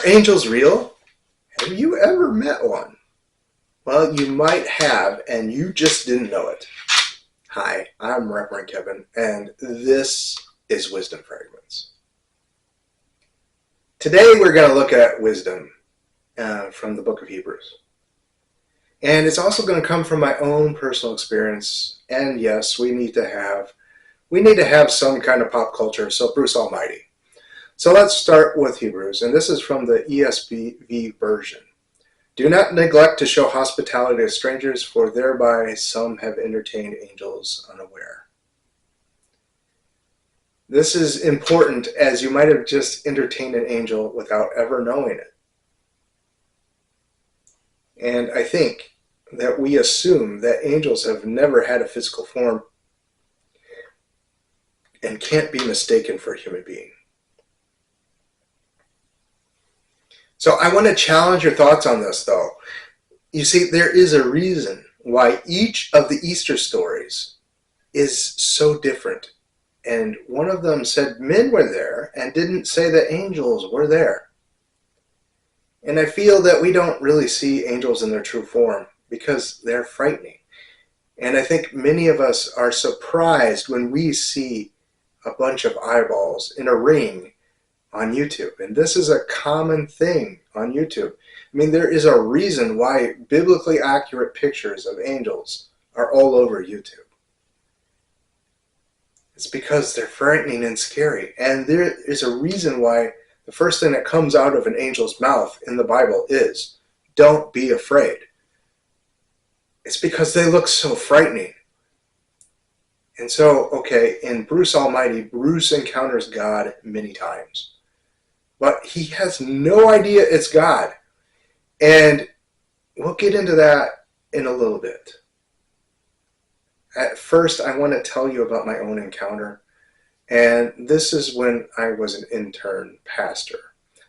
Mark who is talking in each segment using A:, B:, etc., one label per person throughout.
A: angels real? Have you ever met one? Well, you might have, and you just didn't know it. Hi, I'm Reverend Kevin, and this is Wisdom Fragments. Today we're going to look at wisdom from the book of Hebrews. And it's also going to come from my own personal experience. And yes, we need to have some kind of pop culture, so Bruce Almighty. So let's start with Hebrews, and this is from the ESV version. Do not neglect to show hospitality to strangers, for thereby some have entertained angels unaware. This is important, as you might have just entertained an angel without ever knowing it. And I think that we assume that angels have never had a physical form and can't be mistaken for a human being. So I want to challenge your thoughts on this, though. You see, there is a reason why each of the Easter stories is so different. And one of them said men were there and didn't say that angels were there. And I feel that we don't really see angels in their true form because they're frightening. And I think many of us are surprised when we see a bunch of eyeballs in a ring on YouTube. And this is a common thing on YouTube. I mean, there is a reason why biblically accurate pictures of angels are all over YouTube. It's because they're frightening and scary. And there is a reason why the first thing that comes out of an angel's mouth in the Bible is, don't be afraid. It's because they look so frightening. And so, okay, in Bruce Almighty, Bruce encounters God many times. But he has no idea it's God. And we'll get into that in a little bit. At first, I want to tell you about my own encounter. And this is when I was an intern pastor.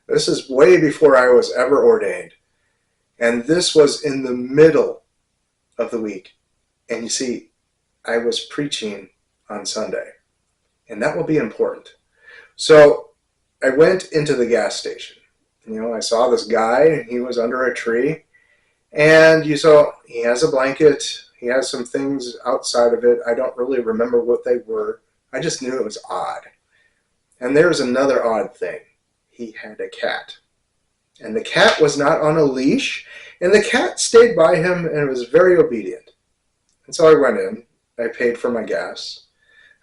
A: This is way before I was ever ordained. And this was in the middle of the week. And you see, I was preaching on Sunday. And that will be important. So I went into the gas station. I saw this guy. He was under a tree. And you saw he has a blanket. He has some things outside of it. I don't really remember what they were. I just knew it was odd. And there's another odd thing. He had a cat. And the cat was not on a leash. And the cat stayed by him and was very obedient. And so I went in. I paid for my gas.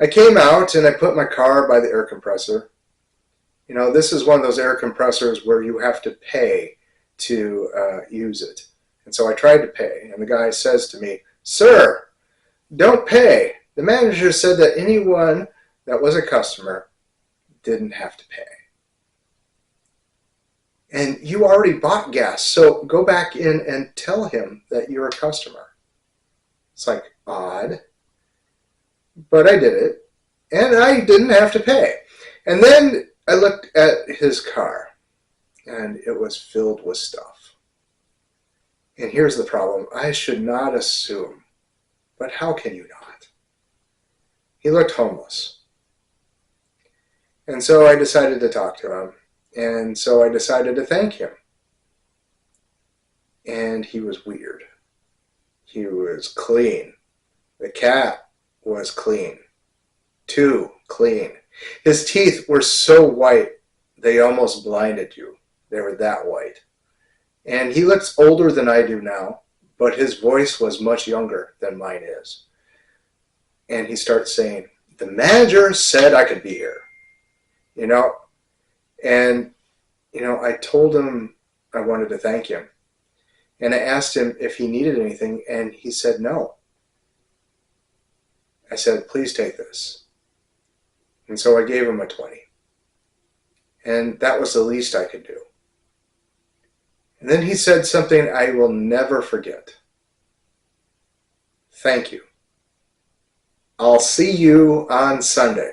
A: I came out and I put my car by the air compressor. This is one of those air compressors where you have to pay to use it. And so I tried to pay. And the guy says to me, "Sir, don't pay. The manager said that anyone that was a customer didn't have to pay. And you already bought gas, so go back in and tell him that you're a customer." It's like, odd. But I did it, and I didn't have to pay. And then I looked at his car, and it was filled with stuff. And here's the problem. I should not assume, but how can you not? He looked homeless. And so I decided to talk to him. And so I decided to thank him. And he was weird. He was clean. The cat was clean. Too clean. His teeth were so white, they almost blinded you. They were that white. And he looks older than I do now, but his voice was much younger than mine is. And he starts saying, "The manager said I could be here." And, I told him I wanted to thank him. And I asked him if he needed anything, and he said no. I said, "Please take this." And so I gave him a 20. And that was the least I could do. And then he said something I will never forget. "Thank you. I'll see you on Sunday."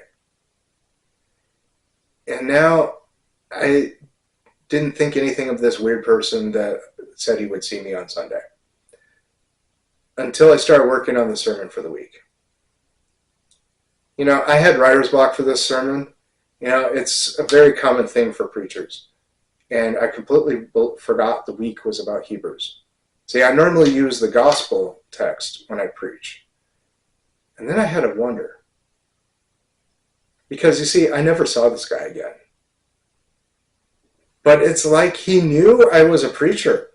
A: And now I didn't think anything of this weird person that said he would see me on Sunday until I started working on the sermon for the week. I had writer's block for this sermon. It's a very common thing for preachers. and I completely forgot the week was about Hebrews. See, I normally use the gospel text when I preach. And then I had to wonder. Because you see, I never saw this guy again. But it's like he knew I was a preacher.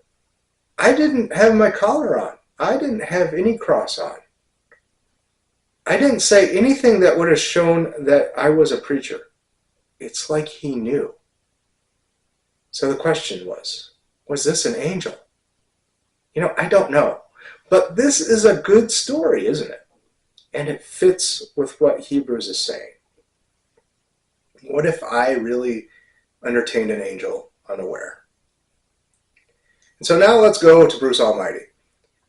A: I didn't have my collar on. I didn't have any cross on. I didn't say anything that would have shown that I was a preacher. It's like he knew. So the question was this an angel? I don't know. But this is a good story, isn't it? And it fits with what Hebrews is saying. What if I really entertained an angel unaware? And so now let's go to Bruce Almighty.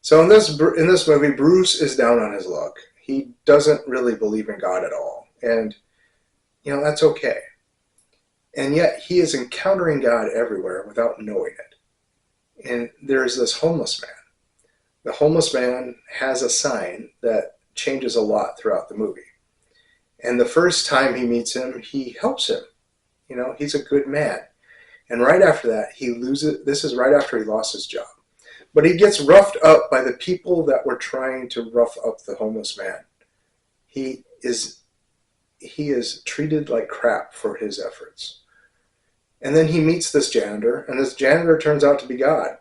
A: So in this movie, Bruce is down on his luck. He doesn't really believe in God at all. And, that's okay. And yet he is encountering God everywhere without knowing it. And there's this homeless man. The homeless man has a sign that changes a lot throughout the movie. And the first time he meets him, he helps him. He's a good man. And right after that, this is right after he lost his job. But he gets roughed up by the people that were trying to rough up the homeless man. He is treated like crap for his efforts. And then he meets this janitor, and this janitor turns out to be God.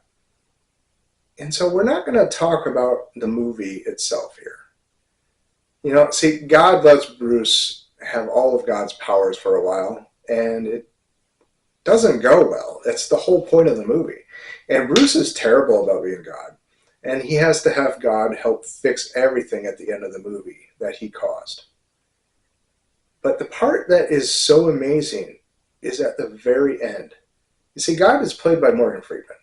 A: And so we're not going to talk about the movie itself here. See, God lets Bruce have all of God's powers for a while, and it doesn't go well. It's the whole point of the movie. And Bruce is terrible about being God. And he has to have God help fix everything at the end of the movie that he caused. But the part that is so amazing is at the very end. You see, God is played by Morgan Freeman.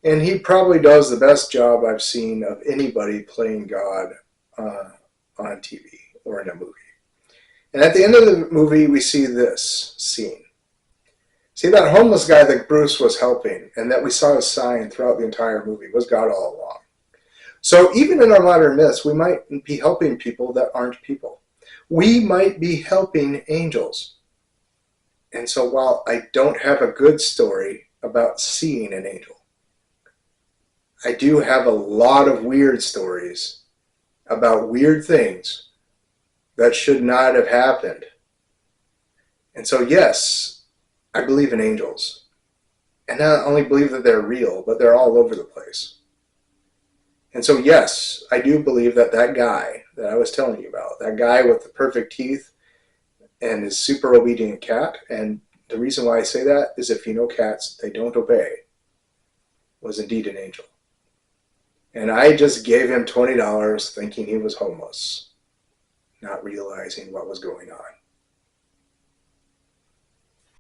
A: And he probably does the best job I've seen of anybody playing God on TV or in a movie. And at the end of the movie, we see this scene. See, that homeless guy that Bruce was helping and that we saw his sign throughout the entire movie was God all along. So even in our modern myths, we might be helping people that aren't people. We might be helping angels. And so while I don't have a good story about seeing an angel, I do have a lot of weird stories about weird things that should not have happened. And so yes, I believe in angels. And not only believe that they're real, but they're all over the place. And so yes, I do believe that guy that I was telling you about, that guy with the perfect teeth and his super obedient cat, and the reason why I say that is if you know cats, they don't obey, was indeed an angel. And I just gave him $20 thinking he was homeless, not realizing what was going on.